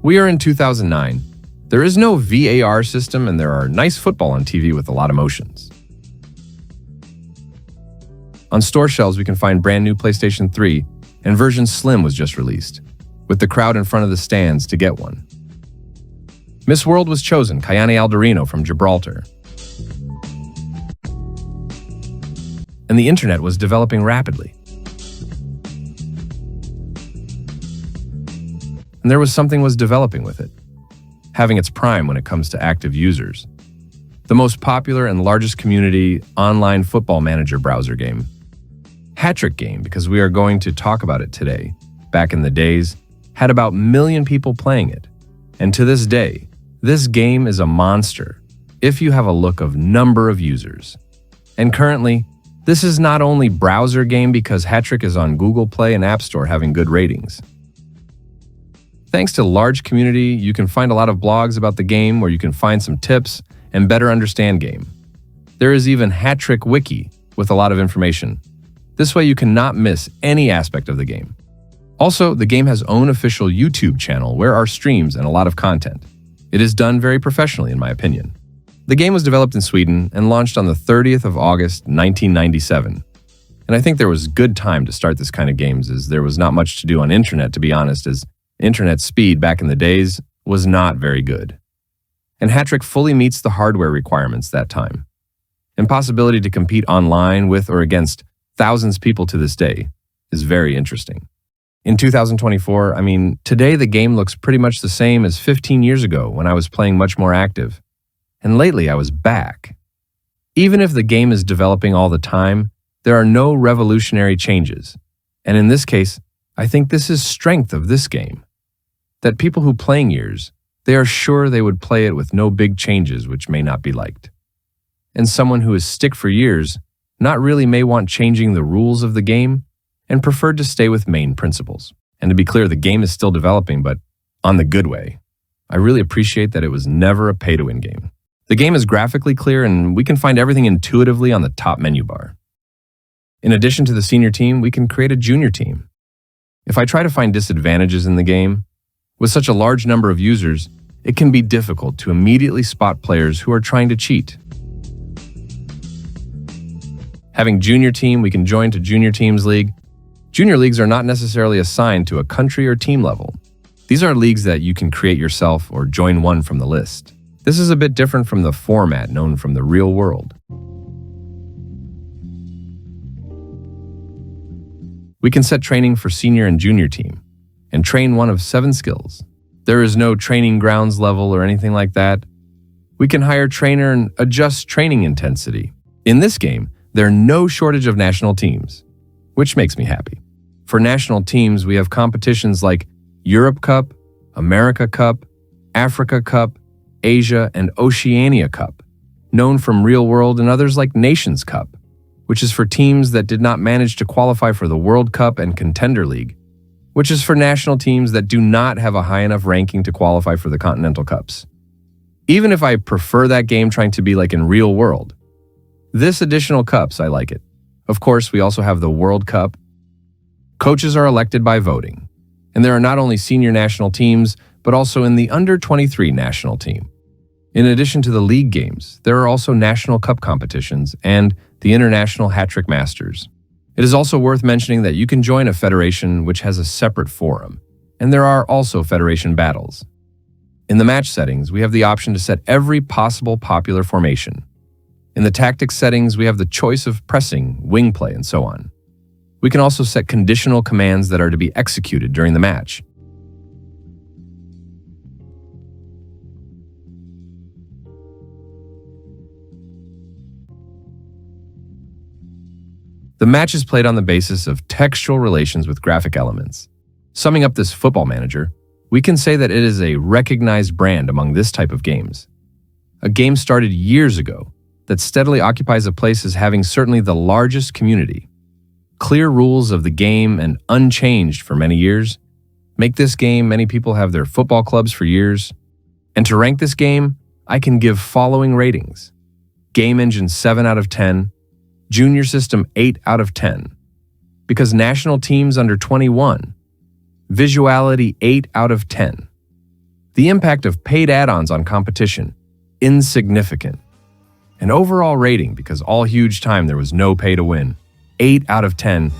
We are in 2009. There is no VAR system and there are nice football on TV with a lot of motions. On store shelves, we can find brand new PlayStation 3, and version Slim was just released, with the crowd in front of the stands to get one. Miss World was chosen, Kayane Alderino from Gibraltar. And the internet was developing rapidly. And there was something was developing with it, having its prime when it comes to active users. The most popular and largest community online football manager browser game. Hattrick game, because we are going to talk about it today, back in the days, had about 1 million people playing it. And to this day, this game is a monster if you have a look of number of users. And currently, this is not only browser game because Hattrick is on Google Play and App Store having good ratings. Thanks to large community, you can find a lot of blogs about the game where you can find some tips and better understand game. There is even Hattrick Wiki with a lot of information. This way you cannot miss any aspect of the game. Also, the game has own official YouTube channel where are streams and a lot of content. It is done very professionally in my opinion. The game was developed in Sweden and launched on the 30th of August, 1997. And I think there was good time to start this kind of games as there was not much to do on internet, to be honest, as internet speed back in the days was not very good. And Hattrick fully meets the hardware requirements that time. And possibility to compete online with or against thousands of people to this day is very interesting. In 2024, today the game looks pretty much the same as 15 years ago when I was playing much more active. And lately I was back. Even if the game is developing all the time, there are no revolutionary changes. And in this case, I think this is strength of this game. That people who playing years, they are sure they would play it with no big changes which may not be liked. And someone who is stick for years not really may want changing the rules of the game and preferred to stay with main principles. And to be clear, the game is still developing, but on the good way. I really appreciate that it was never a pay-to-win game. The game is graphically clear and we can find everything intuitively on the top menu bar. In addition to the senior team, we can create a junior team. If I try to find disadvantages in the game, with such a large number of users, it can be difficult to immediately spot players who are trying to cheat. Having junior team, we can join to junior teams league. Junior leagues are not necessarily assigned to a country or team level. These are leagues that you can create yourself or join one from the list. This is a bit different from the format known from the real world. We can set training for senior and junior team and train one of 7 skills. There is no training grounds level or anything like that. We can hire trainer and adjust training intensity. In this game, there are no shortage of national teams, which makes me happy. For national teams, we have competitions like Europe Cup, America Cup, Africa Cup, Asia, and Oceania Cup, known from Real World, and others like Nations Cup, which is for teams that did not manage to qualify for the World Cup, and Contender League, which is for national teams that do not have a high enough ranking to qualify for the Continental Cups. Even if I prefer that game trying to be like in Real World, this additional cups, I like it. Of course, we also have the World Cup. Coaches are elected by voting, and there are not only senior national teams, but also in the under-23 national team. In addition to the league games, there are also national cup competitions and the International Hattrick Masters. It is also worth mentioning that you can join a federation which has a separate forum, and there are also federation battles. In the match settings, we have the option to set every possible popular formation. In the tactics settings, we have the choice of pressing, wing play, and so on. We can also set conditional commands that are to be executed during the match. The match is played on the basis of textual relations with graphic elements. Summing up this football manager, we can say that it is a recognized brand among this type of games. A game started years ago that steadily occupies a place as having certainly the largest community. Clear rules of the game and unchanged for many years make this game many people have their football clubs for years. And to rank this game, I can give following ratings. Game Engine 7 out of 10, Junior System 8 out of 10. Because national teams under 21, Visuality 8 out of 10. The impact of paid add-ons on competition, insignificant. An overall rating, because all huge time there was no pay to win, 8 out of 10,